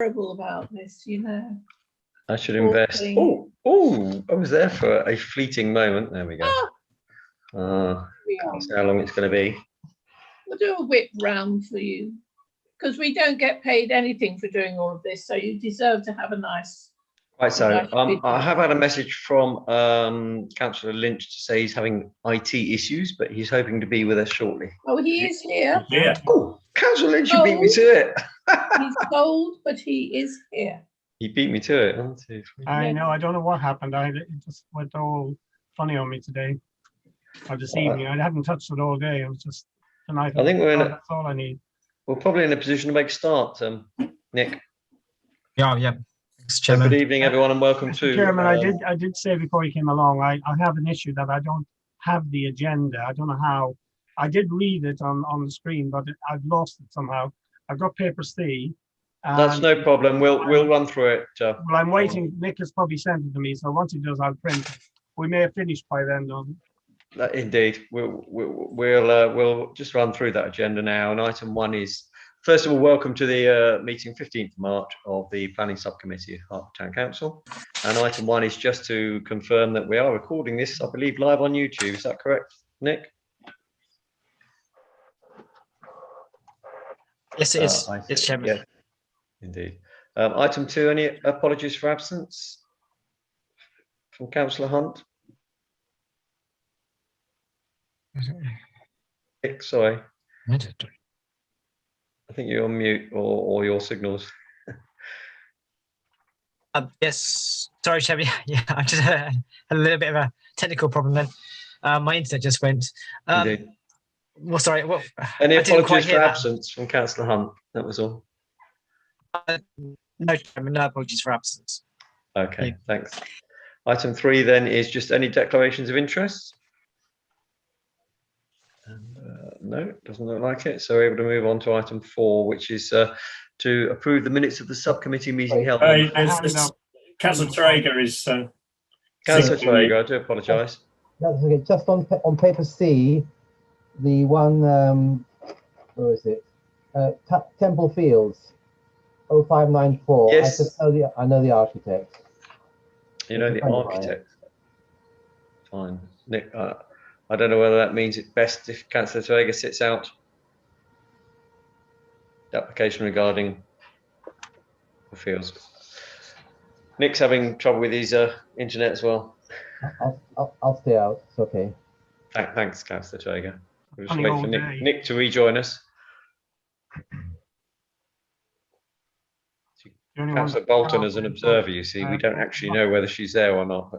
terrible about this, you know. I should invest. Thing. Oh, I was there for a fleeting moment. There we go. Can't say how long it's going to be. We'll do a whip round for you, because we don't get paid anything for doing all of this, so you deserve to have a nice. Right, so I have had a message from Councillor Lynch to say he's having IT issues, but he's hoping to be with us shortly. Oh, he is here. Yeah. Oh, Councillor Lynch, you beat me to it. He's cold, but he is here. He beat me to it. 1, 2, 3. I know. I don't know what happened. It just went all funny on me today or this evening. I hadn't touched it all day. It was just tonight. I think we're in that's all I need. We're probably in a position to make a start, Nick. Yeah. Thanks, Chairman. Good evening, everyone, and welcome to. Chairman, I did say before you came along, I have an issue that I don't have the agenda. I don't know how. I did read it on the screen, but I've lost it somehow. I've got paper C. That's no problem. We'll run through it. Well, I'm waiting. Nick has probably sent it to me, so once he does, I'll print it. We may have finished by then, though. Indeed, we'll just run through that agenda now. And item 1 is, first of all, welcome to the meeting 15th of March of the Planning Subcommittee of Hertford Town Council. And item 1 is just to confirm that we are recording this, I believe, live on YouTube. Is that correct, Nick? Yes, it is. It's Chairman. Yeah, indeed. Item 2, any apologies for absence from Councillor Hunt? Nick, sorry. I think you're on mute or your signals. Yes, sorry, Chairman. Yeah, I just had a little bit of a technical problem then. My internet just went. Well, sorry. Well, any apologies for absence from Councillor Hunt? That was all. No, Chairman, no apologies for absence. Okay, Yeah. Thanks. Item 3 then is just any declarations of interest. And, no, doesn't look like it. So we're able to move on to item 4, which is to approve the minutes of the subcommittee meeting held. Councillor Traeger is. Councillor Traeger, I do apologise. That's okay. Just on paper C, the one, where is it? Temple Fields, 0594. Yes. I know the architect. You know the architect. Fine, Nick. I don't know whether that means it's best if Councillor Traeger sits out the application regarding the fields. Nick's having trouble with his internet as well. I'll stay out. It's okay. Thanks, Councillor Traeger. We'll just Funny wait for old day. Nick to rejoin us. Councillor Bolton as an observer, you see, we don't actually know whether she's there or not.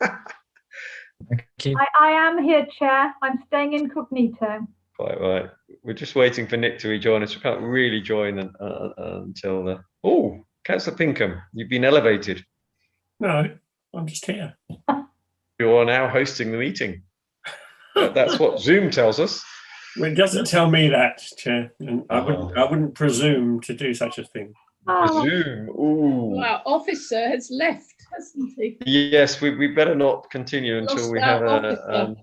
But I am here, Chair. I'm staying incognito. quite right. We're just waiting for Nick to rejoin us. We can't really join until the. Oh, Councillor Pinkham, you've been elevated. No, I'm just here. You are now hosting the meeting. That's what Zoom tells us. Well, it doesn't tell me that, Chair, and I wouldn't presume to do such a thing. Zoom. Ooh. Well, our officer has left, hasn't he? Yes, we better not continue until we have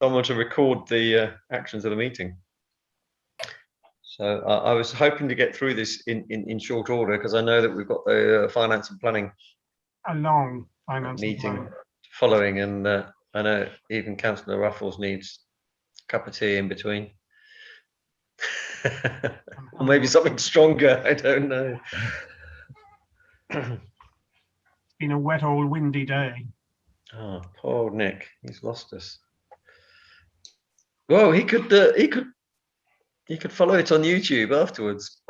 someone to record the actions of the meeting. So I was hoping to get through this in short order because I know that we've got the finance and planning A long finance meeting following, and I know even Councillor Ruffles needs a cup of tea in between. Or maybe something stronger, I don't know. It's been a wet old windy day. Oh, poor old Nick, he's lost us. Well, he could follow it on YouTube afterwards.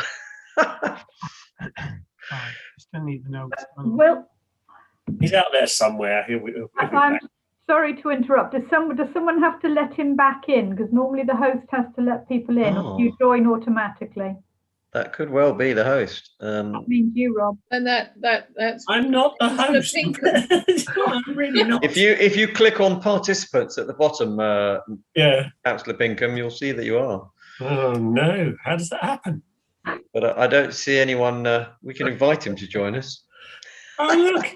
Right, still need the notes. Well, He's out there somewhere. I'm sorry to interrupt. Does someone have to let him back in? Because normally the host has to let people in, or do you join automatically? That could well be the host. That means you, Rob. And that's. I'm not the host. I'm really not. If you click on participants at the bottom, Yeah. Councillor Pinkham, you'll see that you are. Oh no! How does that happen? But I don't see anyone. We can invite him to join us. Oh look!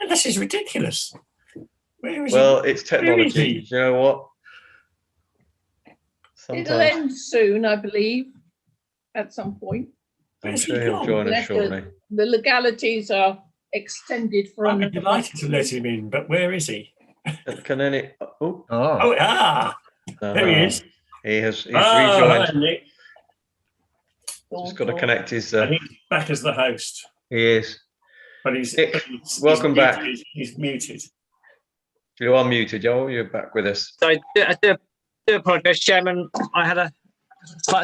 This is ridiculous. Where is Well, he? it's technology. he? You know what? It'll Sometimes end soon, I believe, at some point. I'm sure he'll join us shortly. The legalities are extended for I'd be another delighted to let him in, but where is he? Can any? Oh, There he is. He's Hi, rejoined. Nick. Just got to connect his. And he's back as the host, He is. but he's Nick, welcome back. He's muted. You are muted, Joel. You're back with us. Sorry, I do apologise, Chairman. I had a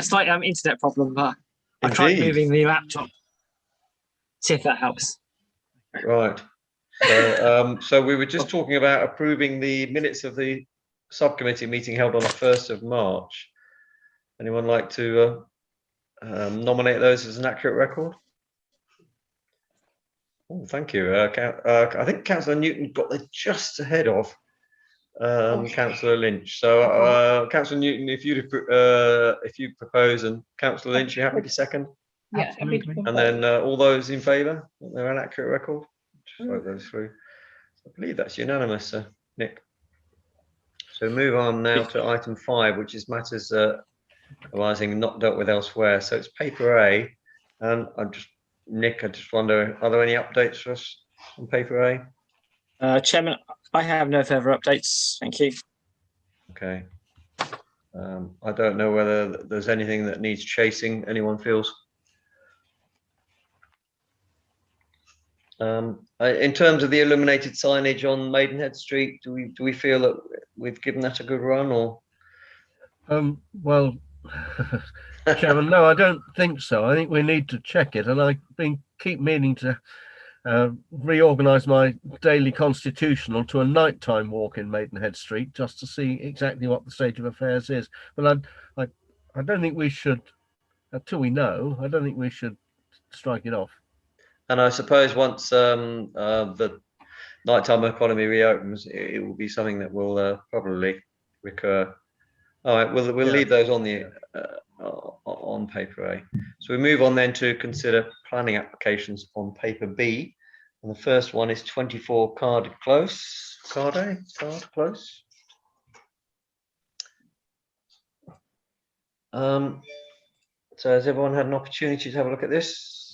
slight internet problem, but I tried moving the laptop. See if that helps. Right. So we were just talking about approving the minutes of the subcommittee meeting held on the 1st of March. Anyone like to nominate those as an accurate record? Oh, thank you. I think Councillor Newton got there just ahead of Councillor Lynch. So, Councillor Newton, if you propose, and Councillor Lynch, you happy to second? Yeah, and then all those in favour, that they're an accurate record. Just vote those through. I believe that's unanimous, Nick. So move on now to item 5, which is matters arising not dealt with elsewhere. So it's paper A, and Nick, I just wonder, are there any updates for us on paper A? Chairman, I have no further updates. Thank you. Okay. I don't know whether there's anything that needs chasing. Anyone feels? In terms of the illuminated signage on Maidenhead Street, do we feel that we've given that a good run, or? Well, Chairman, no, I don't think so. I think we need to check it, and I've keep meaning to reorganise my daily constitutional to a nighttime walk in Maidenhead Street, just to see exactly what the state of affairs is. But I don't think we should, until we know, I don't think we should strike it off. And I suppose once the nighttime economy reopens, it will be something that will probably recur. All right, we'll leave those on the on paper A. So we move on then to consider planning applications on paper B, and the first one is 24 Card Close. Card Close. So has everyone had an opportunity to have a look at this?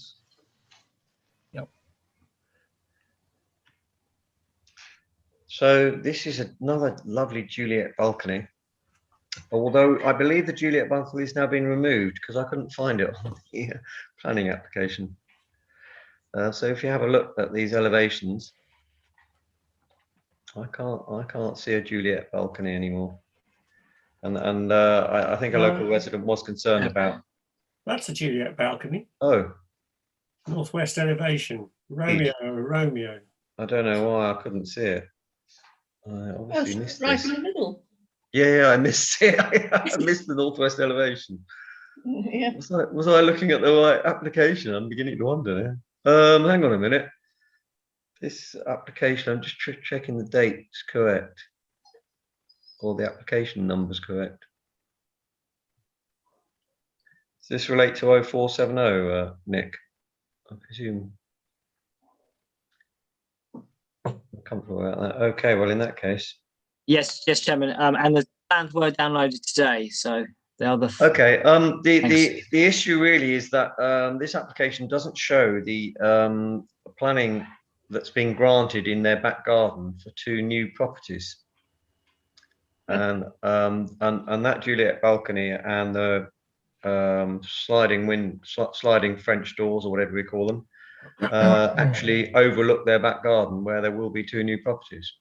So this is another lovely Juliet balcony, although I believe the Juliet balcony has now been removed because I couldn't find it on the planning application. So if you have a look at these elevations, I can't see a Juliet balcony anymore, and I think a local resident was concerned about. That's a Juliet balcony. Oh, northwest elevation. Romeo. I don't know why I couldn't see it. I obviously missed right this. in the middle. Yeah, I missed it. I missed the northwest elevation. Yeah. Was I looking at the right application? I'm beginning to wonder now. Hang on a minute. This application, I'm just checking the date's correct, or the application number's correct. Does this relate to 0470, Nick? I presume. Comfortable about that. Okay, well in that case. Yes, Chairman. And the plans were downloaded today, so they are the. Okay. The issue really is that this application doesn't show the planning that's been granted in their back garden for 2 new properties, and that Juliet balcony and the sliding French doors, or whatever we call them, actually overlook their back garden, where there will be 2 new properties.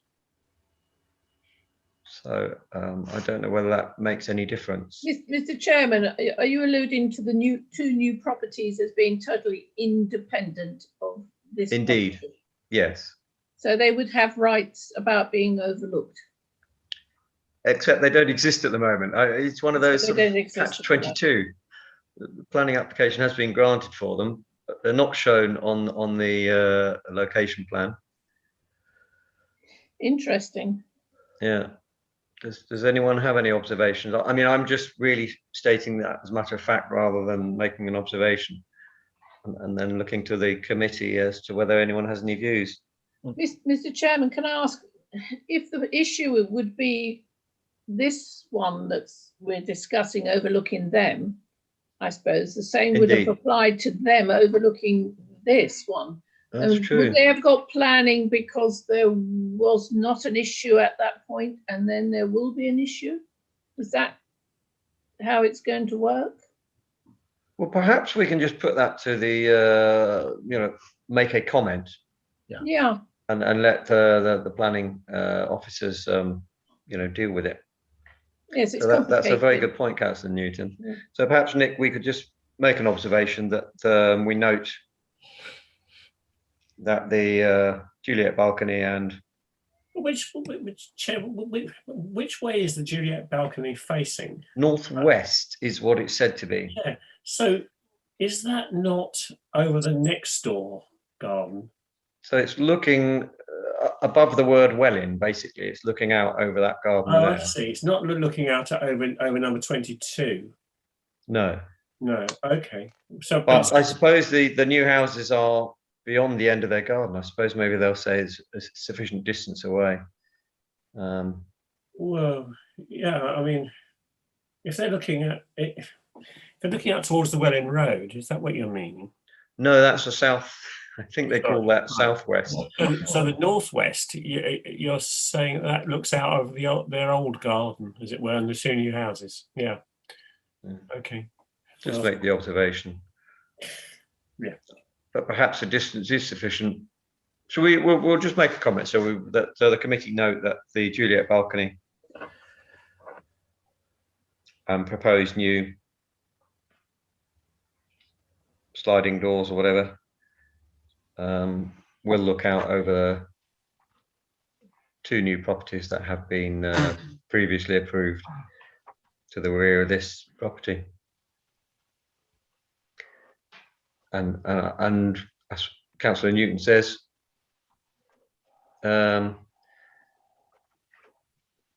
So I don't know whether that makes any difference. Mr. Chairman, are you alluding to the 2 new properties as being totally independent of this? Indeed, property? Yes. So they would have rights about being overlooked? Except they don't exist at the moment. It's one of those catch-22. The planning application has been granted for them, but they're not shown on the location plan. Interesting. Yeah. Does anyone have any observations? I mean, I'm just really stating that as a matter of fact rather than making an observation, and then looking to the committee as to whether anyone has any views. Mr. Chairman, can I ask if the issue would be this one we're discussing overlooking them, I suppose. The same would have Indeed. applied to them overlooking this one. That's And true. would they have got planning because there was not an issue at that point, and then there will be an issue? Is that how it's going to work? Well, perhaps we can just put that to the, make a comment Yeah. and let the planning officers, deal with it. Yes, it's So that's a very complicated. good point, Councillor Newton. Yeah. So perhaps, Nick, we could just make an observation that we note that the Juliet balcony and Which way is the Juliet balcony facing? northwest is what it's said to be. Yeah. So is that not over the next door garden? So it's looking above the word Welling, basically. It's looking out over that garden Oh, there. I see. It's not looking out at over number 22. No. No. Okay. So, But I suppose the new houses are beyond the end of their garden. I suppose maybe they'll say it's a sufficient distance away. Well, yeah. I mean, if they're looking at it, if they're looking out towards the Welling Road, is that what you mean? No, that's the south. I think they call that southwest. So the northwest, you're saying that looks out over their old garden, as it were, and the two new houses. Yeah. Okay. Just make the observation. Yeah. But perhaps the distance is sufficient. So we'll just make a comment. So that the committee note that the Juliet balcony and proposed new sliding doors or whatever will look out over two new properties that have been previously approved to the rear of this property. And as Councillor Newton says,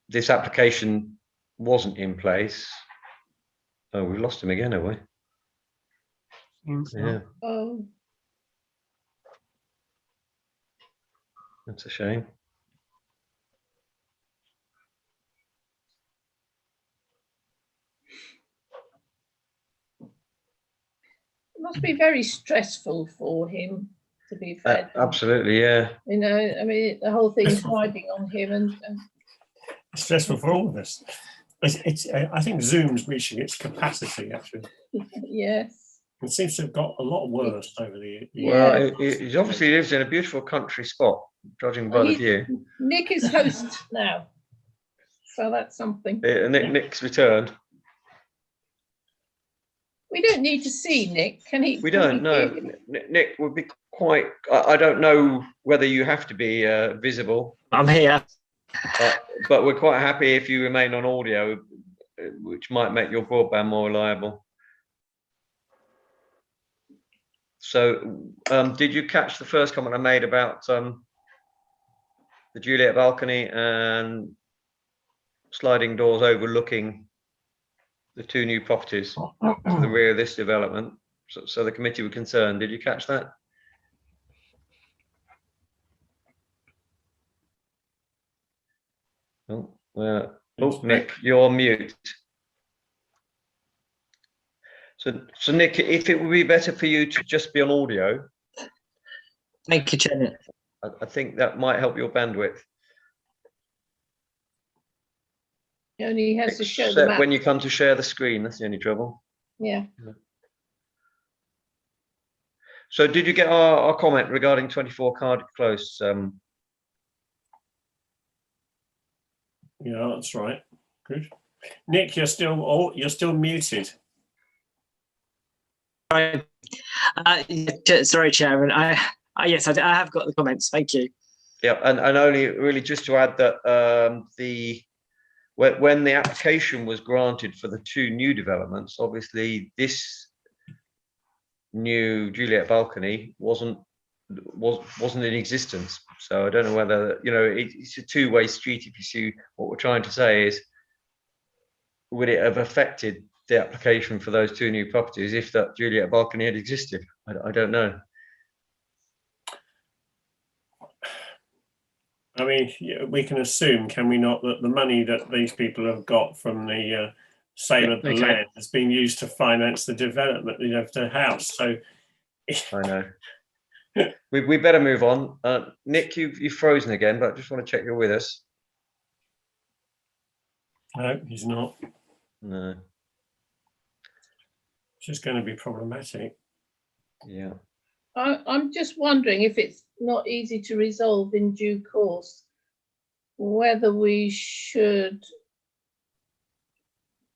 this application wasn't in place. Oh, we've lost him again, have we? Yeah, Oh, that's a shame. it must be very stressful for him, to be fair. Absolutely, yeah. You know, I mean, the whole thing's riding on him, and It's stressful for all of us. I think Zoom's reaching its capacity, actually. yes. It seems to have got a lot worse over the years. Well, he obviously lives in a beautiful country spot, judging by the view. Nick is host now, so that's something. Nick's returned. We don't need to see Nick, can he? We don't know. Nick would be quite. I don't know whether you have to be visible. I'm here. But we're quite happy if you remain on audio, which might make your broadband more reliable. So, did you catch the first comment I made about the Juliet balcony and sliding doors overlooking the two new properties to the rear of this development? So the committee were concerned. Did you catch that? Oh, Nick, you're on mute. So Nick, if it would be better for you to just be on audio. Thank you, Chairman. I think that might help your bandwidth. He only has to show the map. When you come to share the screen, that's the only trouble. Yeah. So did you get our comment regarding 24 Cardiff Close? Yeah, that's right. Good. Nick, you're still muted. Sorry, Chairman. Yes, I have got the comments. Thank you. Yeah, and only really just to add that when the application was granted for the two new developments, obviously this new Juliet balcony wasn't in existence. So I don't know whether, it's a two-way street. If you see what we're trying to say is, would it have affected the application for those two new properties if that Juliet balcony had existed? I don't know. I mean, we can assume, can we not, that the money that these people have got from the sale of the okay. land has been used to finance the development of the house. So I know. We better move on. Nick, you've frozen again, but I just want to check you're with us. no, he's not. No. It's just going to be problematic. Yeah. I'm just wondering if it's not easy to resolve in due course, whether we should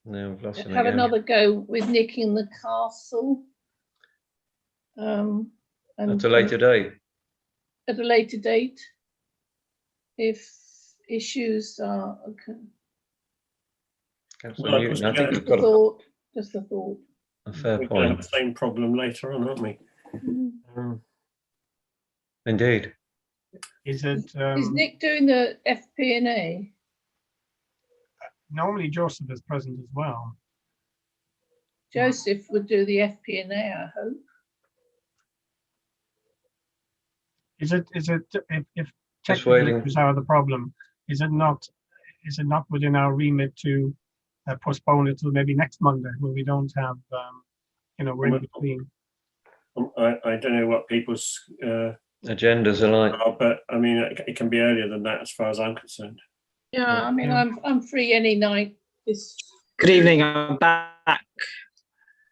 No, we've lost him have again. another go with nicking the castle. And At a later date. at a later date, if issues are Councillor Well, of Newton, course, I think we you've the got thought, just a thought. a fair We're going to have point. the same problem later on, aren't we? Indeed. Is it, Is Nick doing the FP&A? normally Joseph is present as well. Joseph would do the FP&A, I hope. Is it, if Just technical waiting. issues are the problem, is it not within our remit to postpone it till maybe next Monday when we don't have, we're in between? I don't know what people's Agendas are like. are, but I mean, it can be earlier than that as far as I'm concerned. Yeah, I mean, I'm free any night. Good evening, I'm back.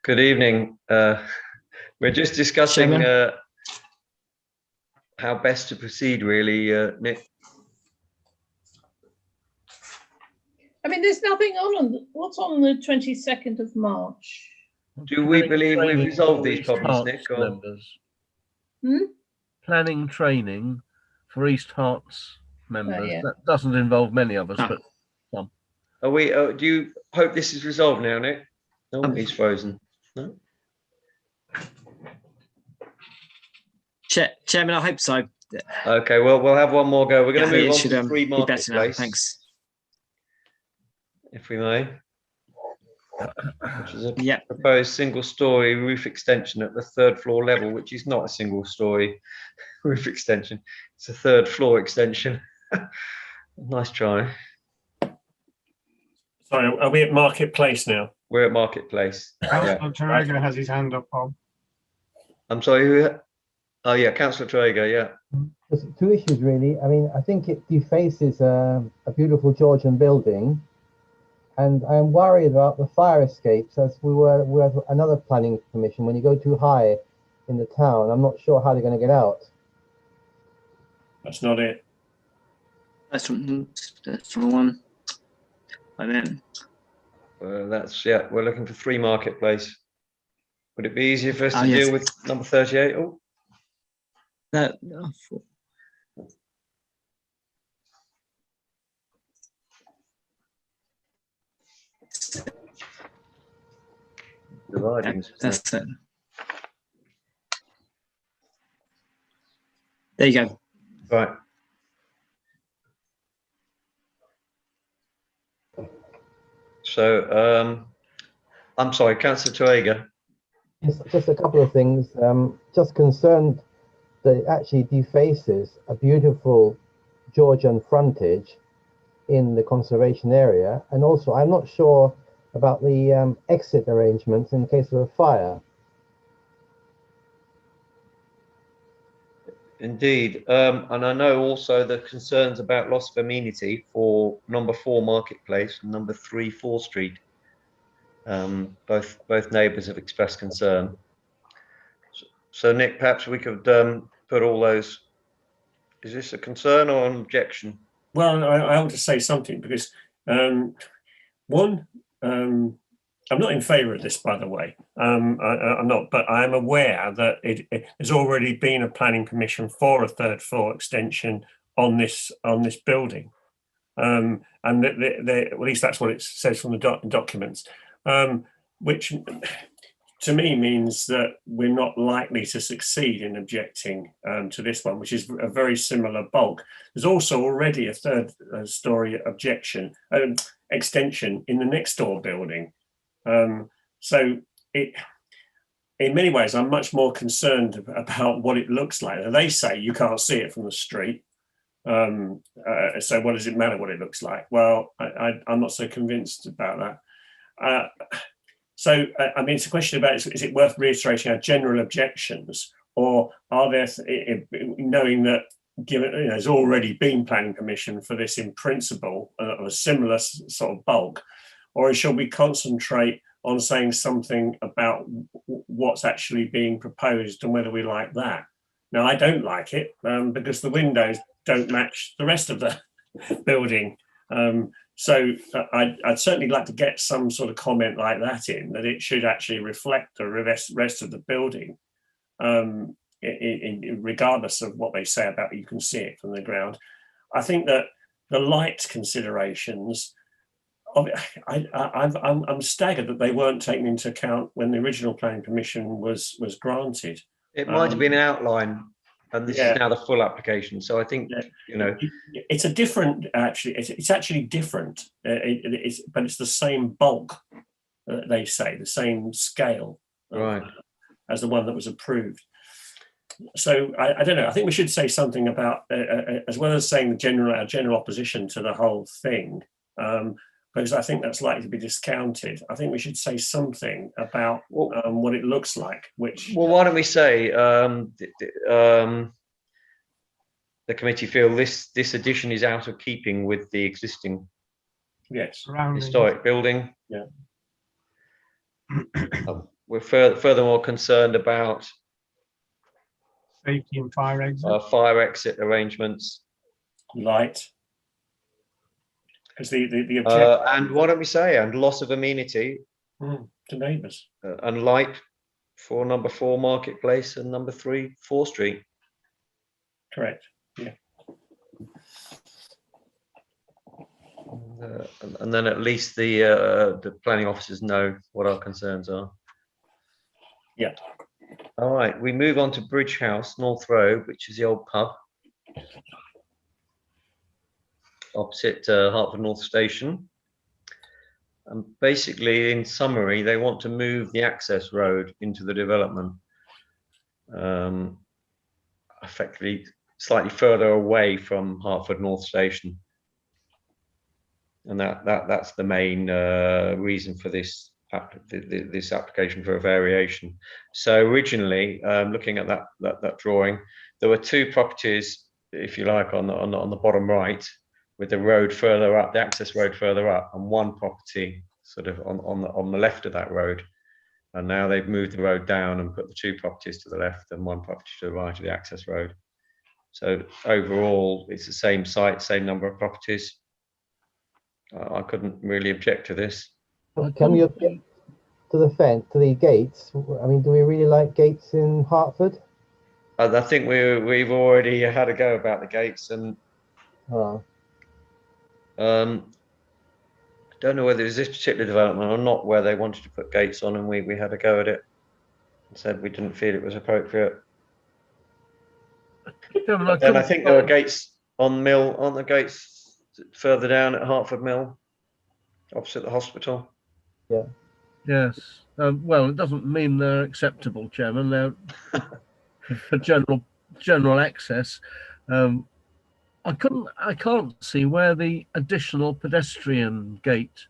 Good evening. We're just discussing Chairman. how best to proceed, really, Nick. I mean, there's nothing on what's on the 22nd of March. Do we believe we've Training resolved for these East problems, Herts Nick? Or? members. Hmm? Planning training for East Herts members. yeah. That doesn't involve many of us, No. but Are we? Do you hope this is resolved now, Nick? No, he's frozen. No. Chairman, I hope so. Okay, well, we'll have one more go. We're going to Yeah, move it on should to Free be better now. Marketplace, Thanks. if we may, which is a Yeah. proposed single-story roof extension at the third floor level, which is not a single-story roof extension. It's a third floor extension. Nice try. Sorry, are we at Marketplace now? We're at Marketplace. Yeah. Councillor Terega has his hand up, Bob. I'm sorry, who? Oh, yeah, Councillor Traeger, yeah. There's two issues really. I mean, I think it defaces a beautiful Georgian building, and I'm worried about the fire escapes, as we were with another planning commission. When you go too high in the town, I'm not sure how they're going to get out. That's not it. That's the one. I mean, That's, yeah, we're looking for Free Marketplace. Would it be easier for us to yes. deal with number 38? Oh, no, dividing. that's it. There you go. Right. So, I'm sorry, Councillor Toega. Yes, just a couple of things. Just concerned that it actually defaces a beautiful Georgian frontage in the conservation area, and also I'm not sure about the exit arrangements in case of a fire. Indeed, and I know also the concerns about loss of amenity for number 4 Marketplace and number 3 4th Street. Both neighbours have expressed concern. So Nick, perhaps we could put all those. Is this a concern or an objection? Well, I ought to say something because one, I'm not in favour of this, by the way. I'm not, but I am aware that it has already been a planning permission for a third floor extension on this building, and at least that's what it says from the documents, which to me means that we're not likely to succeed in objecting to this one, which is a very similar bulk. There's also already a third story objection extension in the next door building. So in many ways, I'm much more concerned about what it looks like. They say you can't see it from the street. So what does it matter what it looks like? Well, I'm not so convinced about that. So, I mean, it's a question about, is it worth reiterating our general objections, or are there, knowing that given, there's already been planning permission for this in principle of a similar sort of bulk, or shall we concentrate on saying something about what's actually being proposed and whether we like that? Now, I don't like it because the windows don't match the rest of the building. So I'd certainly like to get some sort of comment like that in, that it should actually reflect the rest of the building, regardless of what they say about it, you can see it from the ground. I think that the light considerations, I'm staggered that they weren't taken into account when the original planning permission was granted. It might have been an outline, and this is now the full application. So I think, it's a different, actually, it's actually different, but it's the same bulk, they say, the same scale, right, as the one that was approved. So I don't know, I think we should say something about, as well as saying our general opposition to the whole thing, because I think that's likely to be discounted. I think we should say something about what it looks like, which... Well, why don't we say the committee feel this addition is out of keeping with the existing historic building. Yeah. We're furthermore concerned about safety and fire exit. Fire exit arrangements. Light. Because the objective, and what don't we say, and loss of amenity to neighbours, and light for number 4 Marketplace and number 3 4th Street. Correct. Yeah. And then at least the planning officers know what our concerns are. Yeah. All right, we move on to Bridge House, North Road, which is the old pub opposite Hertford North Station. And basically, in summary, they want to move the access road into the development, effectively slightly further away from Hertford North Station. And that's the main reason for this application for a variation. So originally, looking at that drawing, there were 2 properties, if you like, on the bottom right, with the road further up, the access road further up, and 1 property sort of on the left of that road. And now they've moved the road down and put the 2 properties to the left and 1 property to the right of the access road. So overall, it's the same site, same number of properties. I couldn't really object to this. Can we object to the fence, to the gates? I mean, do we really like gates in Hertford? I think we've already had a go about the gates, and I don't know whether it was this particular development or not where they wanted to put gates on, and we had a go at it and said we didn't feel it was appropriate. And I think there are gates on Mill, aren't there gates further down at Hertford Mill, opposite the hospital? Yeah. Yes. Well, it doesn't mean they're acceptable, Chairman. They're for general access. I can't see where the additional pedestrian gate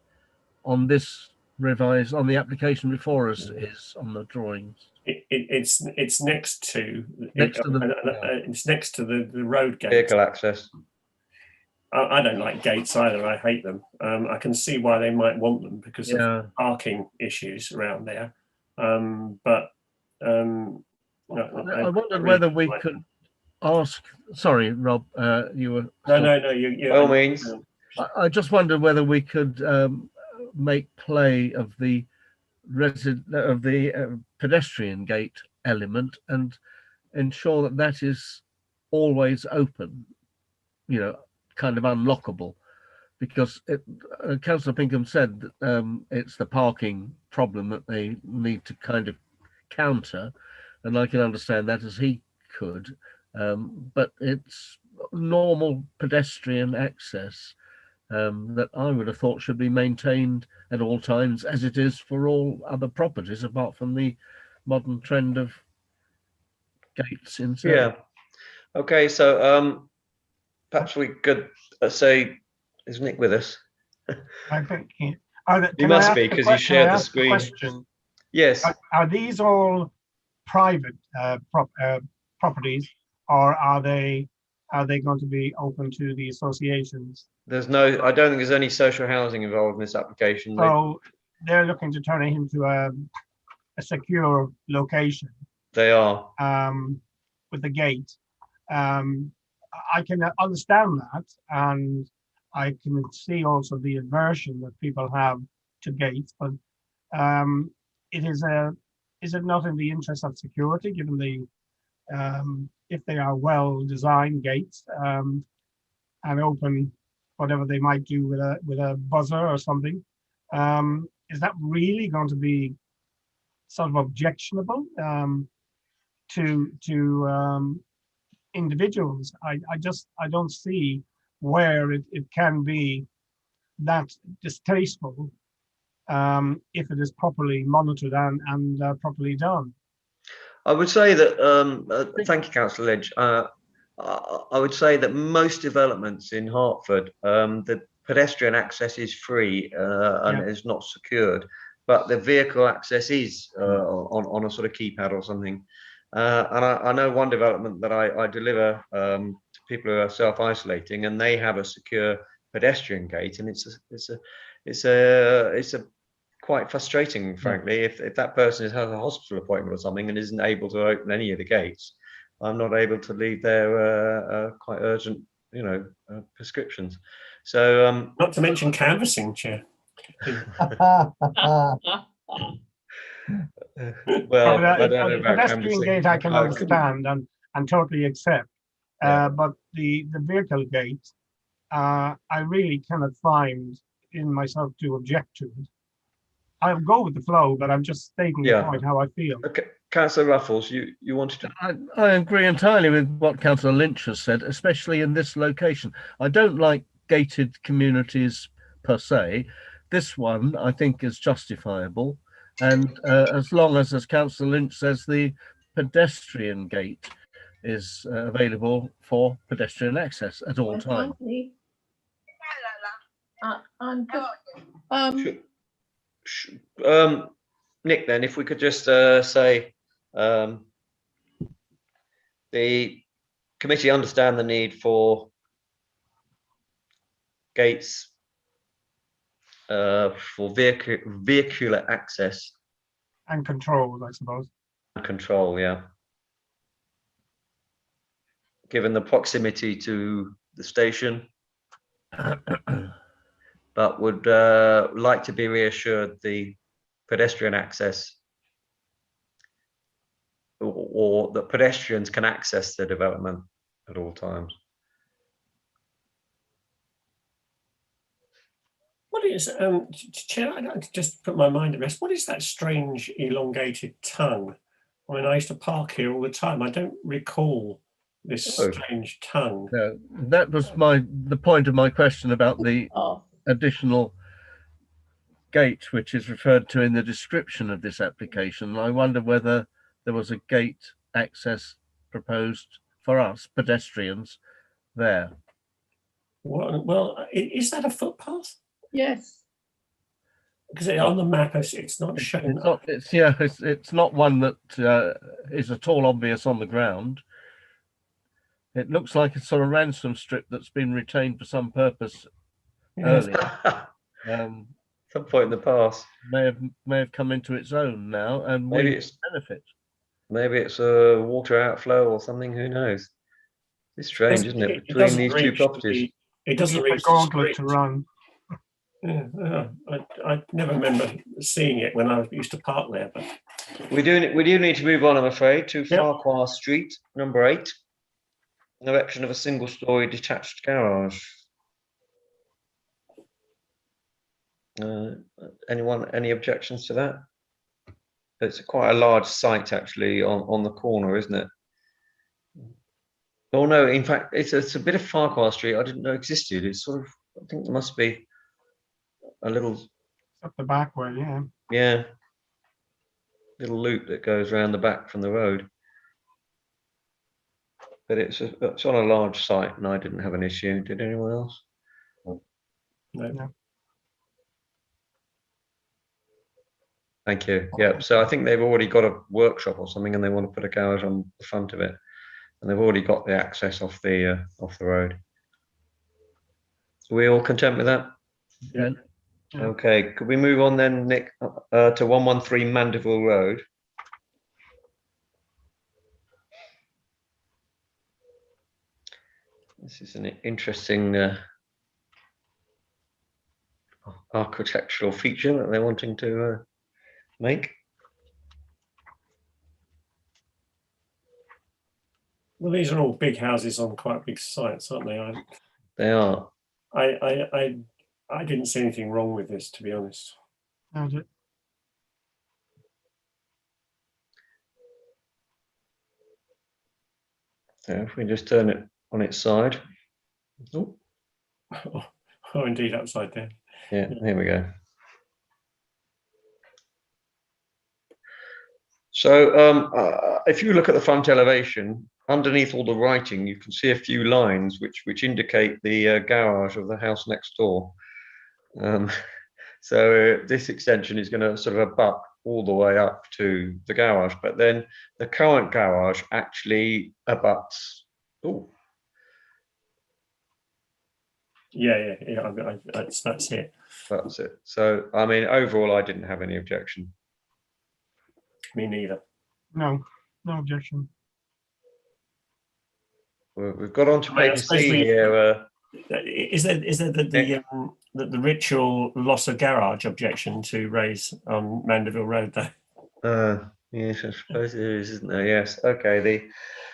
on this revised, on the application before us, is on the drawings. It's next to the road gate. Vehicle access. I don't like gates either. I hate them. I can see why they might want them because of parking issues around there. But I wondered whether we could ask. Sorry, Rob. You were. No. You. By all means. I just wondered whether we could make play of the pedestrian gate element and ensure that is always open. Kind of unlockable, because Councillor Pinkham said that it's the parking problem that they need to kind of counter, and I can understand that as he could, but it's normal pedestrian access that I would have thought should be maintained at all times, as it is for all other properties, apart from the modern trend of gates inside. Yeah. Okay, so perhaps we could say, is Nick with us? I think Are You must be, because you shared the screen. Question? Yes. Are these all private properties, or are they going to be open to the associations? There's no, I don't think there's any social housing involved in this application. So they're looking to turn it into a secure location. They are. With the gate. I can understand that, and I can see also the aversion that people have to gates, but is it not in the interest of security, given the if they are well designed gates and open whatever they might do with a buzzer or something, is that really going to be sort of objectionable to individuals? I don't see where it can be that distasteful if it is properly monitored and properly done. I would say that, thank you, Councillor Lynch. I would say that most developments in Hertford, the pedestrian access is free and is not secured, but the vehicle access is on a sort of keypad or something. And I know one development that I deliver to people who are self-isolating, and they have a secure pedestrian gate, and it's a quite frustrating, frankly, if that person has a hospital appointment or something and isn't able to open any of the gates. I'm not able to leave their quite urgent, prescriptions. So not to mention canvassing, Chair. Well, I don't know about pedestrian gate I can understand and totally accept, but the vehicle gate, I really cannot find in myself to object to it. I'll go with the flow, but I'm just stating the point how I feel. Okay, Councillor Ruffles, you wanted to. I agree entirely with what Councillor Lynch has said, especially in this location. I don't like gated communities per se. This one I think is justifiable, and as long as Councillor Lynch says, the pedestrian gate is available for pedestrian access at all times. Nick, then, if we could just say the committee understand the need for gates for vehicular access and control, I suppose. Control, yeah. Given the proximity to the station, but would like to be reassured the pedestrian access or that pedestrians can access the development at all times. What is, Chair, I just put my mind at rest, what is that strange elongated tongue? I mean, I used to park here all the time. I don't recall this strange tongue. No, that was the point of my question about the additional gate, which is referred to in the description of this application. I wonder whether there was a gate access proposed for us pedestrians there. Well, is that a footpath? Yes. Because on the map, it's not shown. It's not one that is at all obvious on the ground. It looks like a sort of ransom strip that's been retained for some purpose earlier. Some point in the past. May have come into its own now, and maybe it's benefit. Maybe it's a water outflow or something. Who knows? It's strange, isn't it? Between these two properties, it doesn't reach the gauntlet to run. Yeah, I never remember seeing it when I used to park there. But we do need to move on, I'm afraid, to Farquhar Street, number 8. Erection of a single-storey detached garage. Any objections to that? It's quite a large site, actually, on the corner, isn't it? Oh no, in fact, it's a bit of Farquhar Street I didn't know existed. It's sort of, I think there must be a little up the back way, yeah, little loop that goes around the back from the road. But it's on a large site, and I didn't have an issue. Did anyone else? No. Thank you. Yeah, so I think they've already got a workshop or something, and they want to put a garage on the front of it, and they've already got the access off the road. Are we all content with that? Yeah. Okay, could we move on then, Nick, to 113 Mandeville Road? This is an interesting architectural feature that they're wanting to make. Well, these are all big houses on quite big sites, aren't they? They are. I didn't see anything wrong with this, to be honest. So if we just turn it on its side. Oh, Oh, indeed, upside down. yeah, here we go. So if you look at the front elevation, underneath all the writing, you can see a few lines which indicate the garage of the house next door. So this extension is going to sort of abut all the way up to the garage, but then the current garage actually abuts. Oh, Yeah. That's it. that's it. So I mean, overall, I didn't have any objection. Me neither. No objection. We've got on to page C here. Is there the ritual loss of garage objection to raise on Mandeville Road though? Yes, I suppose there is, isn't there? Yes. Okay.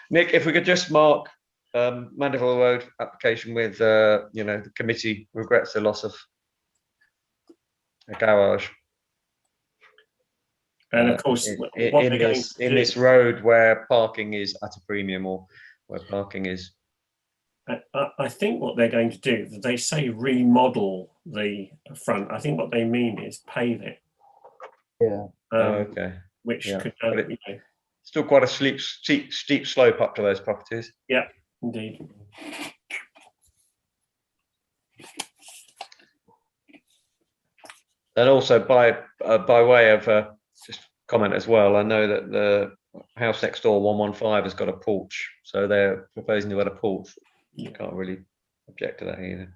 Nick, if we could just mark Mandeville Road application with the committee regrets the loss of a garage. And of course, in this road where parking is at a premium, or where parking is. I think what they're going to do, they say remodel the front. I think what they mean is pave it. Yeah. Okay. Which could, still quite a steep slope up to those properties. Yeah, indeed. And also by way of just comment as well, I know that the house next door, 115, has got a porch, so they're proposing to add a porch. You can't really object to that either.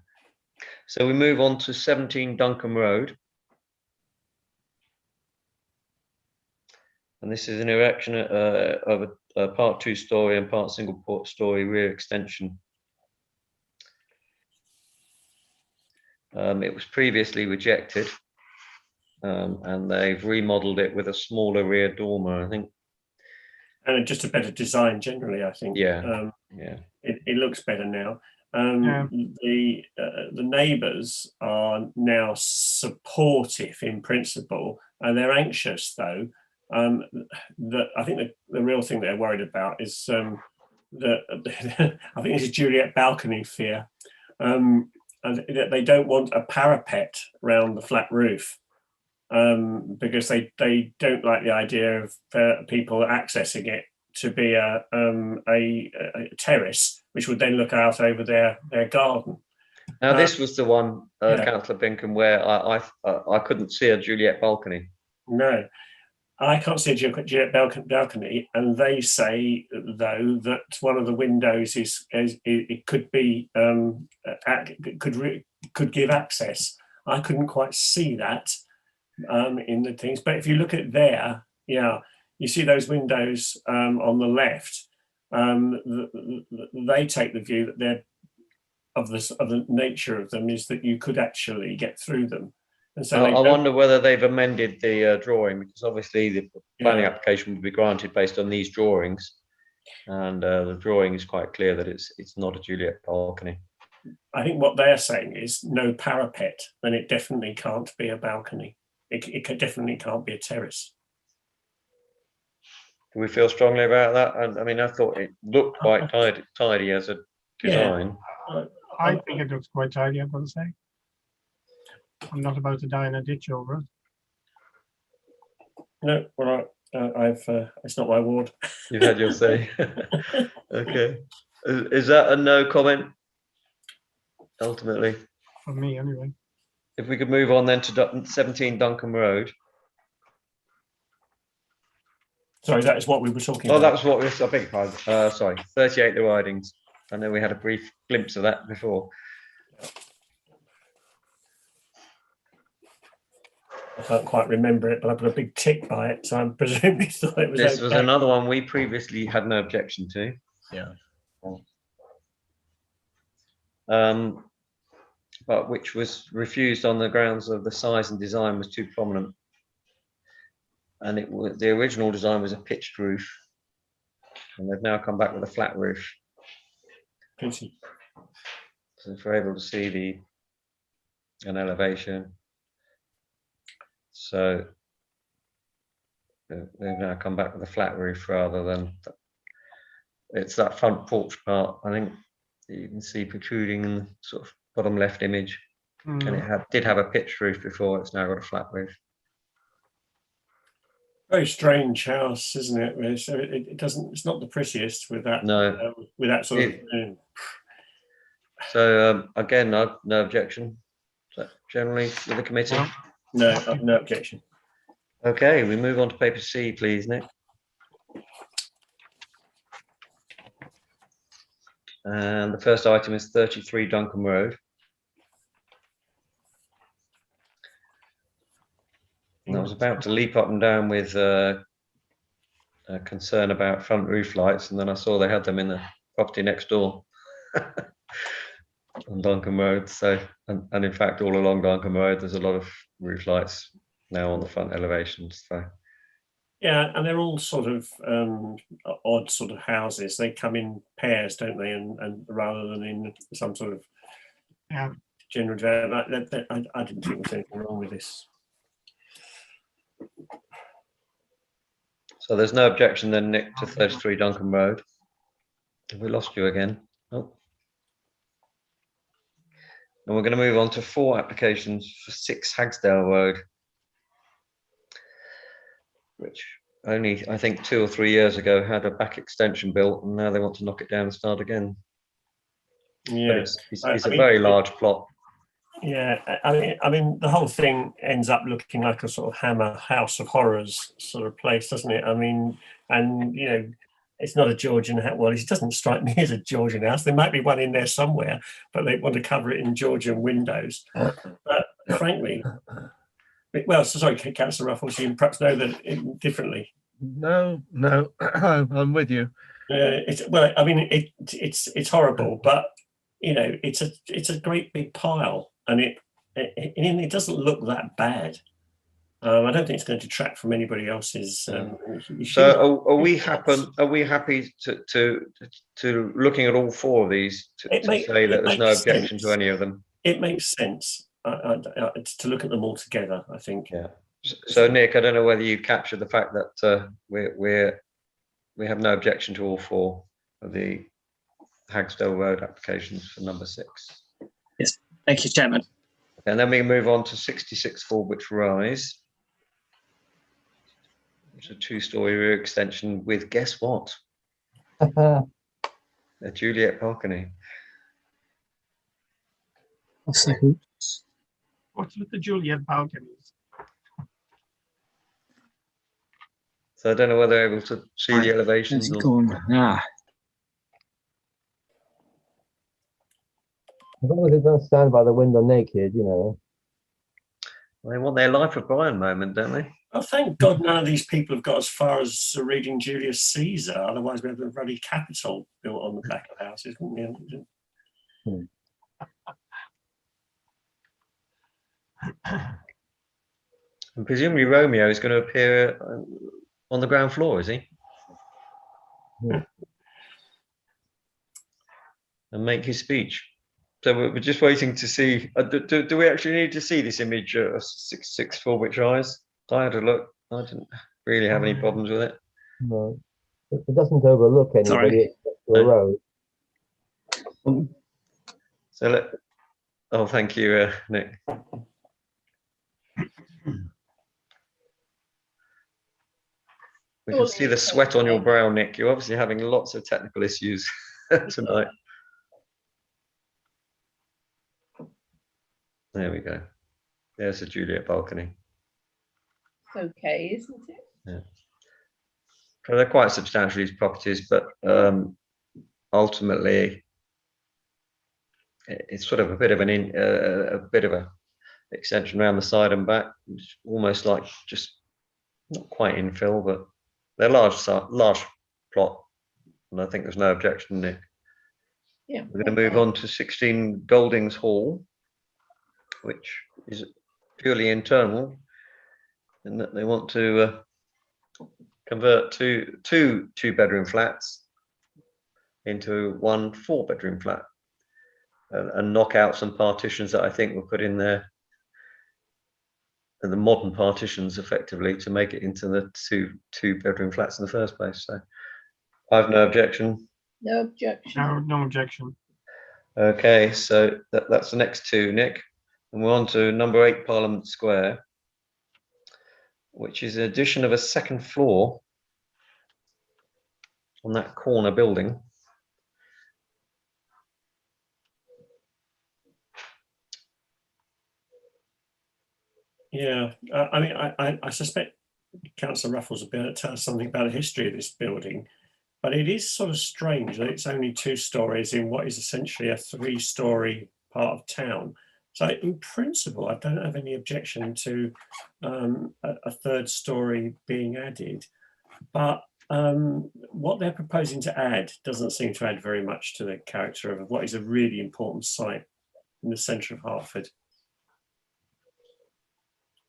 So we move on to 17 Duncan Road. And this is an erection of a part 2-story and part single story rear extension. It was previously rejected, and they've remodeled it with a smaller rear dormer, I think. And just a better design generally, I think. Yeah. It looks better now. The neighbours are now supportive in principle, and they're anxious though. That I think the real thing they're worried about is that I think this is Juliet balcony fear, and that they don't want a parapet around the flat roof, because they don't like the idea of people accessing it to be a terrace, which would then look out over their garden. Now this was the one, Councillor Binkham, where I couldn't see a Juliet balcony. No, I can't see a Juliet balcony, and they say though that one of the windows is it could be could give access. I couldn't quite see that in the things, but if you look at there, you see those windows on the left. They take the view that they're of the nature of them is that you could actually get through them. And so I wonder whether they've amended the drawing, because obviously the planning application would be granted based on these drawings, and the drawing is quite clear that it's not a Juliet balcony. I think what they're saying is no parapet, then it definitely can't be a balcony. It definitely can't be a terrace. Do we feel strongly about that? I mean, I thought it looked quite tidy as a design. I think it looks quite tidy, I've got to say. I'm not about to die in a ditch over it. No, well, it's not my ward. You've had your say. Okay. Is that a no comment? Ultimately. For me, anyway. If we could move on then to 17 Duncan Road. Sorry, that is what we were talking Oh, about. that was what we were, I beg your pardon. Sorry, 38 the Ridings. I know we had a brief glimpse of that before. I can't quite remember it, but I put a big tick by it, so I presumably thought it was This okay. was another one we previously had no objection to. Yeah. But which was refused on the grounds of the size and design was too prominent. And it was, the original design was a pitched roof, and they've now come back with a flat roof. Pity. So if we're able to see an elevation. So they've now come back with a flat roof rather than, it's that front porch part, I think you can see protruding in the sort of bottom left image. And it did have a pitched roof before, it's now got a flat roof. Very strange house, isn't it? So it doesn't, it's not the prettiest with that. No. With that sort of. So again, no objection. So generally with the committee. No, no objection. Okay, we move on to paper C, please, Nick. And the first item is 33 Duncan Road. And I was about to leap up and down with a concern about front roof lights, and then I saw they had them in the property next door on Duncan Road. So, and in fact, all along Duncan Road, there's a lot of roof lights now on the front elevations. So. Yeah, and they're all sort of odd sort of houses. They come in pairs, don't they? And rather than in some sort of general development, I didn't think there was anything wrong with this. So there's no objection then, Nick, to 33 Duncan Road. Have we lost you again? Oh. And we're going to move on to 4 applications for 6 Hagsdale Road, which only, I think, 2 or 3 years ago had a back extension built, and now they want to knock it down and start again. Yeah, it's a very large plot. Yeah, I mean, the whole thing ends up looking like a sort of Hammer House of Horrors sort of place, doesn't it? I mean, and you know, it's not a Georgian house. Well, it doesn't strike me as a Georgian house. There might be one in there somewhere, but they want to cover it in Georgian windows. But frankly, well, sorry, Councillor Ruffles, you perhaps know that differently. No, I'm with you. Well, I mean, it's horrible, but you know, it's a great big pile, and it doesn't look that bad. I don't think it's going to detract from anybody else's. So, are we happy to looking at all 4 of these to say that there's no objection to any of them? It makes sense to look at them all together, I think. Yeah. So, Nick, I don't know whether you captured the fact that we have no objection to all 4 of the Hagsdale Road applications for number 6. Yes, thank you, Chairman. And then we move on to 66 Fordwich Rise. It's a 2-story rear extension with, guess what? A Juliet balcony. What's with the Juliet balconies? So I don't know whether they're able to see the elevations. As long as it doesn't stand by the window naked, you know. They want their Life of Brian moment, don't they? Oh, thank God none of these people have got as far as reading Julius Caesar. Otherwise, we have a bloody Capitol built on the back of houses, wouldn't we? And presumably Romeo is going to appear on the ground floor, is he? And make his speech. So we're just waiting to see. Do we actually need to see this image of 66 Fordwich Rise? I had a look. I didn't really have any problems with it. No, it doesn't overlook anybody except the road. So oh, thank you, Nick. We can see the sweat on your brow, Nick. You're obviously having lots of technical issues tonight. There we go. There's a Juliet balcony. Okay, isn't it? Yeah. they're quite substantial, these properties, but ultimately it's sort of a bit of a extension around the side and back, almost like just not quite infill, but they're large plot, and I think there's no objection, Nick. Yeah. We're going to move on to 16 Goldings Hall, which is purely internal, in that they want to convert two 2-bedroom flats into 1 4-bedroom flat, and knock out some partitions that I think were put in there, and the modern partitions effectively, to make it into the 2-bedroom flats in the first place. So I have no objection. No objection. No objection. Okay, so that's the next 2, Nick. And we're on to number 8 Parliament Square, which is the addition of a 2nd floor on that corner building. Yeah, I mean, I suspect Councillor Ruffles will be able to tell us something about the history of this building, but it is sort of strange that it's only 2 stories in what is essentially a 3-story part of town. So in principle, I don't have any objection to a 3rd story being added, but what they're proposing to add doesn't seem to add very much to the character of what is a really important site in the centre of Hertford.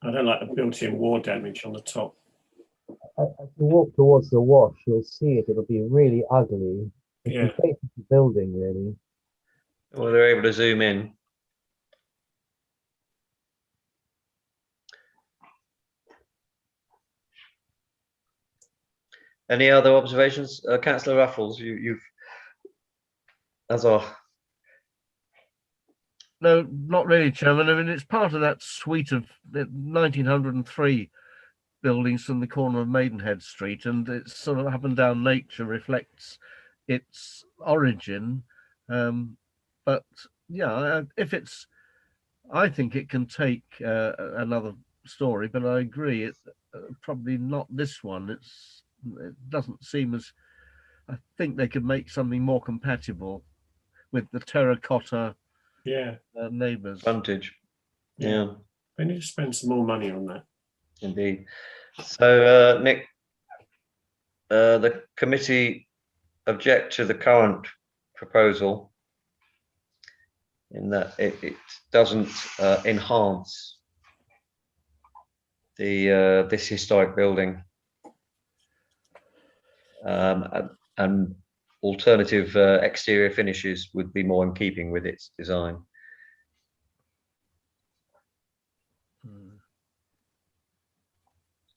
I don't like the built-in war damage on the top. As you walk towards the wash, you'll see it. It'll be really ugly. It's Yeah. the face of the building, really. Well, they're able to zoom in. Any other observations, Councillor Ruffles? You've as our No, not really, Chairman. I mean, it's part of that suite of the 1903 buildings from the corner of Maidenhead Street, and it's sort of up and down nature reflects its origin. But yeah, if it's, I think it can take another story, but I agree, it's probably not this one. It doesn't seem as, I think they could make something more compatible with the terracotta neighbours. frontage. Yeah, We need to spend some more money on that. indeed. So, Nick, the committee object to the current proposal in that it doesn't enhance the this historic building, and alternative exterior finishes would be more in keeping with its design.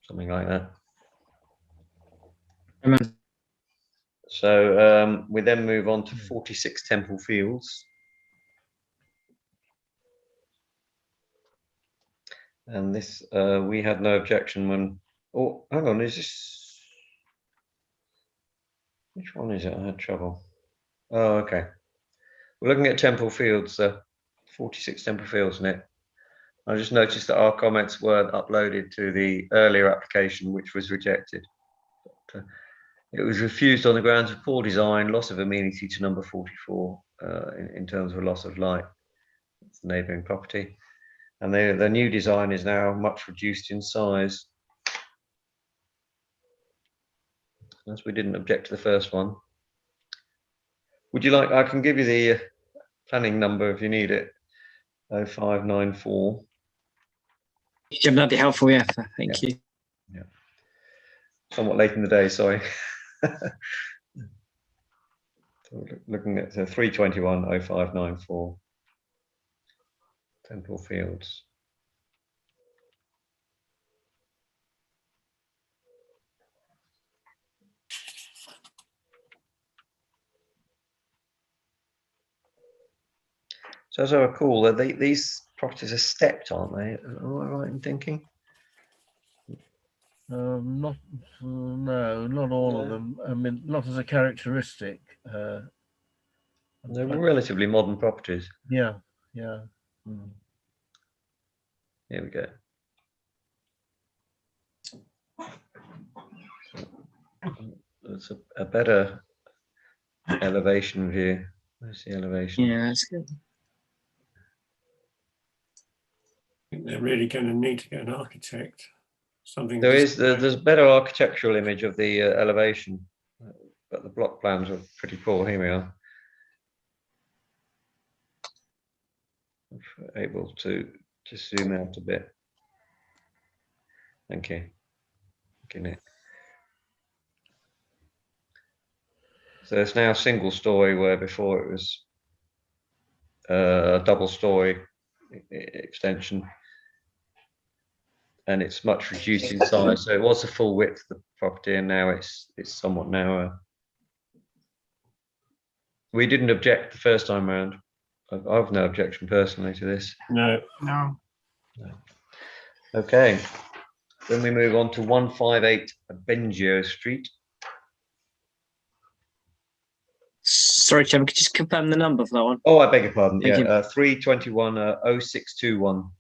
Something like that. So we then move on to 46 Temple Fields. And this, we had no objection when, oh, hang on, is this, which one is it? I had trouble. Oh, okay. We're looking at Temple Fields, 46 Temple Fields, Nick. I just noticed that our comments weren't uploaded to the earlier application, which was rejected. But, it was refused on the grounds of poor design, loss of amenity to number 44 in terms of loss of light. It's the neighbouring property. And the new design is now much reduced in size. As we didn't object to the first one. Would you like, I can give you the planning number if you need it. 0594. Jim, that'd be helpful, yeah. Thank you. Yeah. Somewhat late in the day, sorry. So looking at 321 0594. Temple Fields. So as I recall, these properties are stepped, aren't they? Am I right in thinking? No, not all of them. I mean, not as a characteristic. They're relatively modern properties. Yeah. Here we go. It's a better elevation view. Where's the elevation? Yeah, that's good. I think they're really going to need to get an architect. Something. There's a better architectural image of the elevation, but the block plans are pretty poor. Here we are. If we're able to just zoom out a bit. Thank you. Thank you, Nick. So it's now a single story where before it was a double story extension. And it's much reduced in size. So it was the full width of the property, and now it's somewhat narrower. We didn't object the first time around. I've no objection personally to this. No. No. Okay. Then we move on to 158 Bengio Street. Sorry, Chairman, could you just confirm the number for that one? Oh, I beg your pardon. Thank Yeah, 321 0621.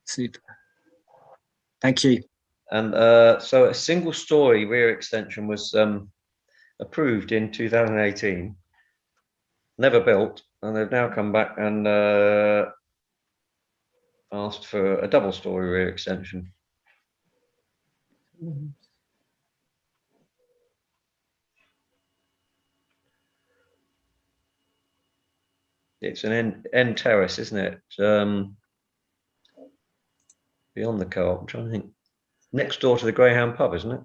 Super. Thank you. And so a single story rear extension was approved in 2018, never built, and they've now come back and asked for a double story rear extension. It's an end terrace, isn't it? Beyond the co-op, I'm trying to think. Next door to the Greyhound pub, isn't it?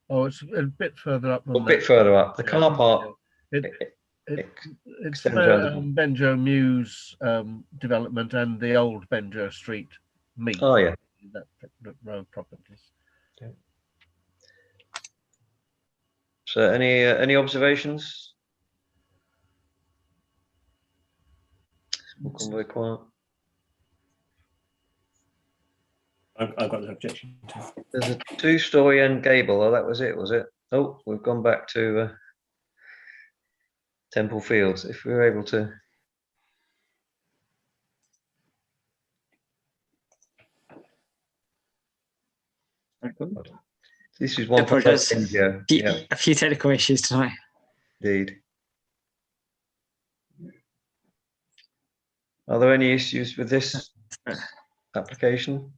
Oh, it's a bit further up. A bit further up. The car park. It's the Benjo Mews development and the old Benjo Street meet. Oh yeah. That row properties. Yeah. So any observations? Walk on very quiet. I've got no objection. There's a two-story end gable. Oh, that was it, was it? Oh, we've gone back to Temple Fields. If we were able to. This is one for India. Yeah. A few technical issues tonight. Indeed. Are there any issues with this application?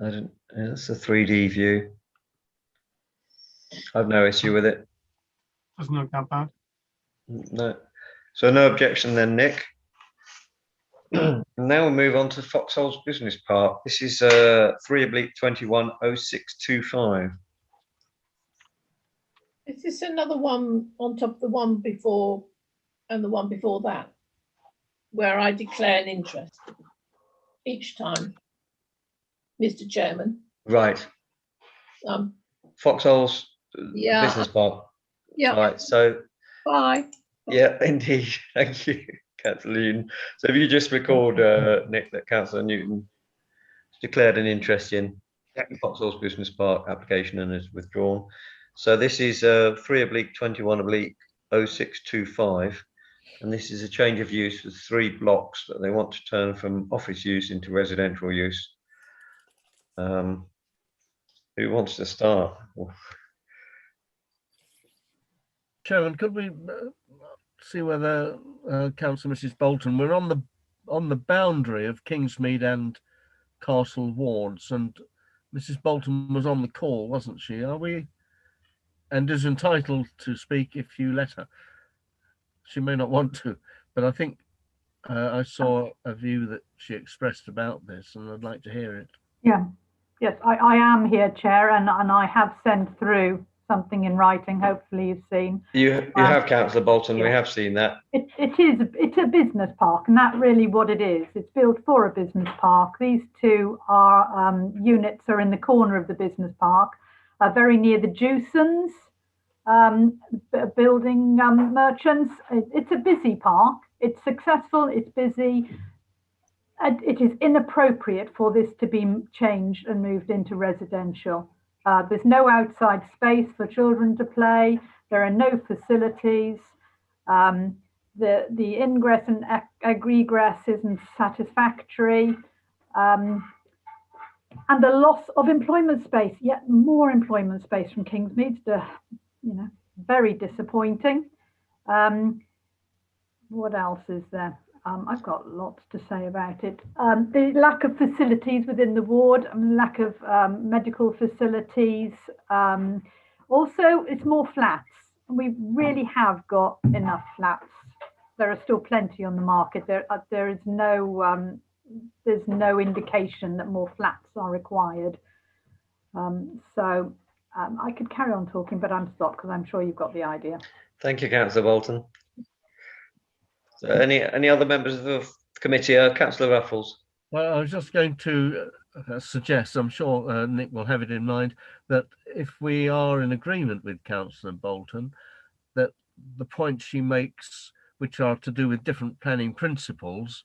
I don't. It's a 3D view. I've no issue with it. Doesn't look that bad. No. So no objection then, Nick. And now we'll move on to Foxholes Business Park. This is 3/21 0625. Is this another one on top of the one before and the one before that, where I declare an interest each time, Mr. Chairman? Right. Foxholes Yeah. Business Park. Yeah. Right. So. Bye. Yeah, indeed. Thank you, Kathleen. So if you just record, Nick, that Councillor Newton declared an interest in Foxholes Business Park application and is withdrawn. So this is 3/21/0625, and this is a change of use for 3 blocks that they want to turn from office use into residential use. Who wants to start? Chairman, could we see whether Councillor Mrs. Bolton, we're on the boundary of Kingsmead and Castle wards, and Mrs. Bolton was on the call, wasn't she? Are we? And is entitled to speak if you let her. She may not want to, but I think I saw a view that she expressed about this, and I'd like to hear it. Yeah, yes, I am here, Chair, and I have sent through something in writing. Hopefully, you've seen. You have, Councillor Bolton. Yeah. We have seen that. It's a business park, and that's really what it is. It's built for a business park. These 2 are units are in the corner of the business park, very near the Jewsons building merchants. It's a busy park. It's successful. It's busy. It is inappropriate for this to be changed and moved into residential. There's no outside space for children to play. There are no facilities. The ingress and egress isn't satisfactory. And the loss of employment space, yet more employment space from Kingsmead, very disappointing. What else is there? I've got lots to say about it. The lack of facilities within the ward, lack of medical facilities. Also, it's more flats. We really have got enough flats. There are still plenty on the market. There is no there's no indication that more flats are required. I could carry on talking, but I'm stopped because I'm sure you've got the idea. Thank you, Councillor Bolton. So any other members of the committee? Councillor Ruffles. Well, I was just going to suggest, I'm sure Nick will have it in mind, that if we are in agreement with Councillor Bolton, that the points she makes, which are to do with different planning principles,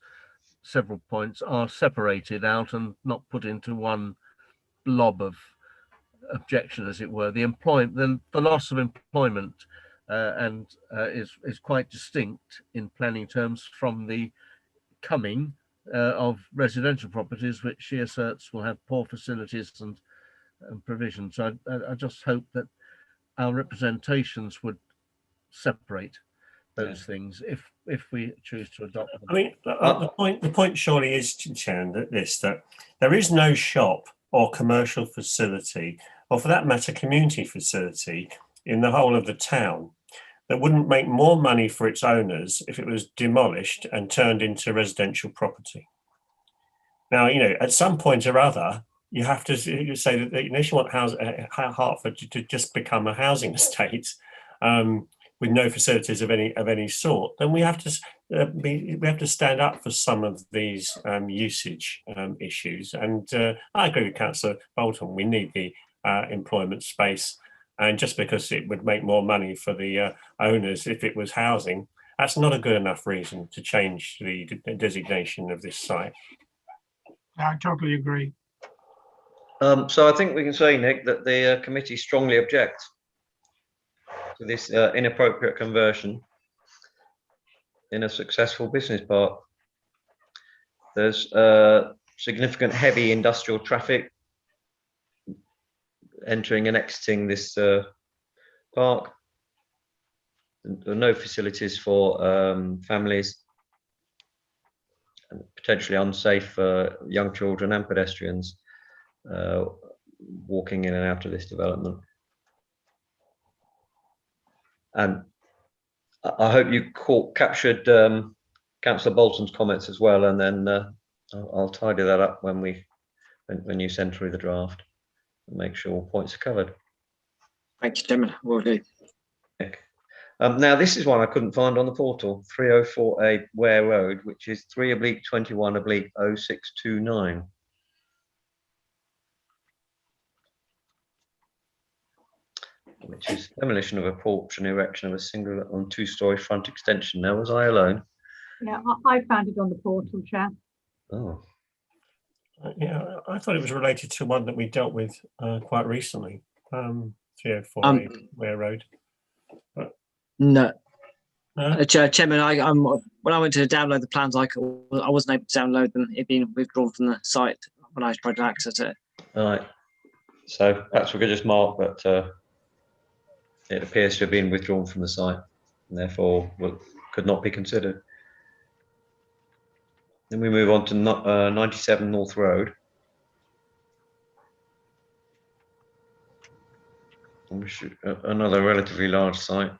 several points, are separated out and not put into one blob of objection, as it were. The loss of employment is quite distinct in planning terms from the coming of residential properties, which she asserts will have poor facilities and provision. So I just hope that our representations would separate those things if we choose to adopt them. I mean, the point surely is, Chair, that there is no shop or commercial facility, or for that matter, community facility in the whole of the town that wouldn't make more money for its owners if it was demolished and turned into residential property. Now, at some point or other, you have to say that if you want Hertford to just become a housing estate with no facilities of any sort, then we have to stand up for some of these usage issues. And I agree with Councillor Bolton. We need the employment space. And just because it would make more money for the owners if it was housing, that's not a good enough reason to change the designation of this site. I totally agree. So I think we can say, Nick, that the committee strongly objects to this inappropriate conversion in a successful business park. There's significant heavy industrial traffic entering and exiting this park. There are no facilities for families, and potentially unsafe for young children and pedestrians walking in and out of this development. And I hope you captured Councillor Bolton's comments as well, and then I'll tidy that up when you send through the draft and make sure all points are covered. Thank you, Chairman. Will do. Now, this is one I couldn't find on the portal, 304A Ware Road, which is 3/21/0629. Which is demolition of a porch and erection of a single and two-storey front extension. Now, was I alone? Yeah, I found it on the portal, Chair. Oh. Yeah, I thought it was related to one that we dealt with quite recently, 304 Ware Road. But, no. No? Chairman, when I went to download the plans, I wasn't able to download them. It'd been withdrawn from the site when I tried to access it. All right. So perhaps we could just mark that it appears to have been withdrawn from the site and therefore could not be considered. Then we move on to 97 North Road. Another relatively large site.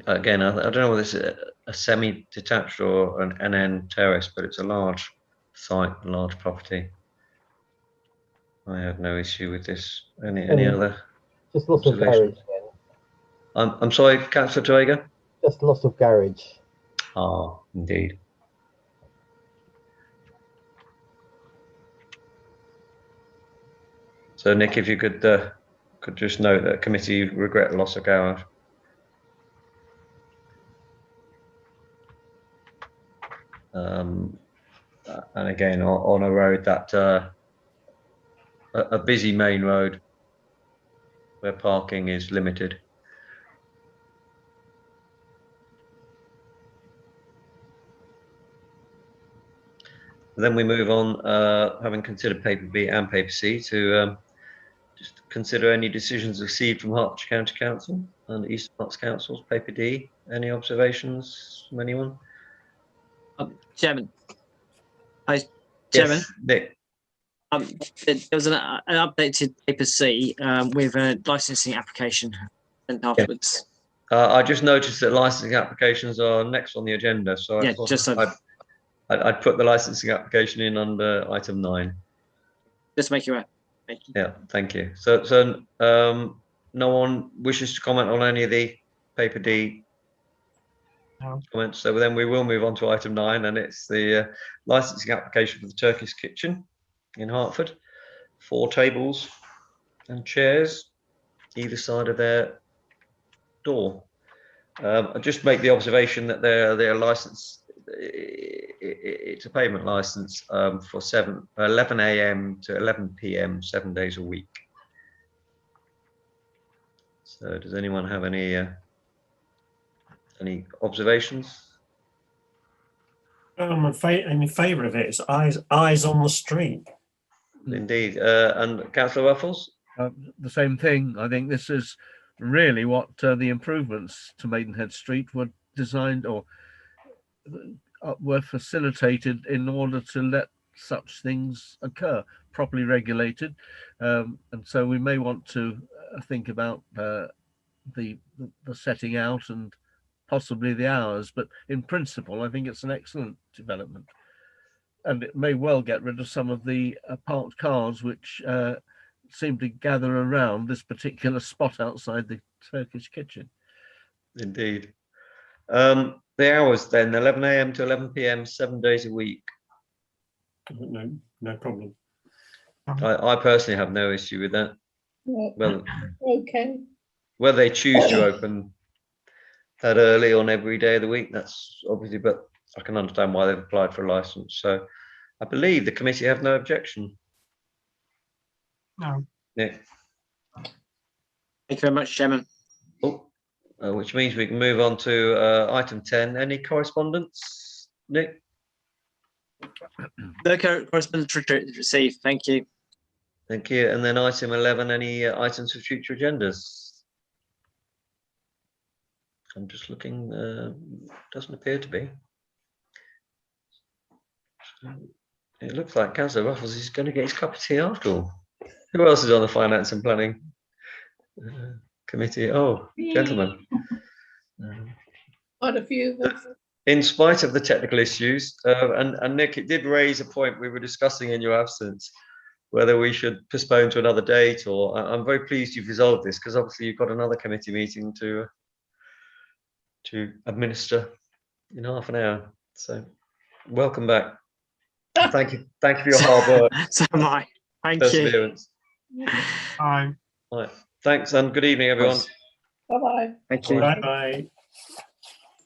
Again, I don't know whether this is a semi-detached or an NN terrace, but it's a large site, a large property. I have no issue with this. Any other? Just loss of garage. I'm sorry, Councillor Toega? Just loss of garage. Ah, indeed. So, Nick, if you could just note that committee regret the loss of garage. And again, on a road that a busy main road where parking is limited. Then we move on, having considered paper B and paper C, to just consider any decisions received from Hertfordshire County Council and East Berks Councils. Paper D, any observations from anyone? Chairman. Hi, Chairman. Yes, Nick. There was an updated paper C with a licensing application sent afterwards. I just noticed that licensing applications are next on the agenda, so Yeah, I thought just I'd put the licensing application in under item 9. just make you aware. Thank you. Yeah, thank you. So no one wishes to comment on any of the paper D No. comments. So then we will move on to item 9, and it's the licensing application for the Turkish kitchen in Hertford. 4 tables and chairs either side of their door. I just make the observation that they're licensed. It's a payment license for 11 a.m. to 11 p.m. 7 days a week. So does anyone have any observations? I'm in favour of it. It's eyes on the street. Indeed. And Councillor Ruffles? The same thing. I think this is really what the improvements to Maidenhead Street were designed or were facilitated in order to let such things occur, properly regulated. And so we may want to think about the setting out and possibly the hours, but in principle, I think it's an excellent development. And it may well get rid of some of the parked cars which seem to gather around this particular spot outside the Turkish kitchen. Indeed. The hours then, 11 a.m. to 11 p.m. 7 days a week. No problem. I personally have no issue with that. Yeah. Well, Okay. whether they choose to open that early on every day of the week, that's obviously, but I can understand why they've applied for a license. So I believe the committee have no objection. No. Nick? Thank you very much, Chairman. Oh, which means we can move on to item 10. Any correspondence, Nick? No correspondence received. Thank you. Thank you. And then item 11, any items for future agendas? I'm just looking, doesn't appear to be. So it looks like Councillor Ruffles is going to get his cup of tea after all. Who else is on the Finance and Planning Committee? Oh, gentlemen. Quite a few of us. In spite of the technical issues, and Nick, it did raise a point we were discussing in your absence, whether we should postpone to another date, or I'm very pleased you've resolved this, because obviously you've got another committee meeting to administer in half an hour. So welcome back. Thank you for your hard work. So am I. Thank you. Perseverance. Aye. Right. Thanks, and good evening, everyone. Bye-bye. Thank you. Bye bye.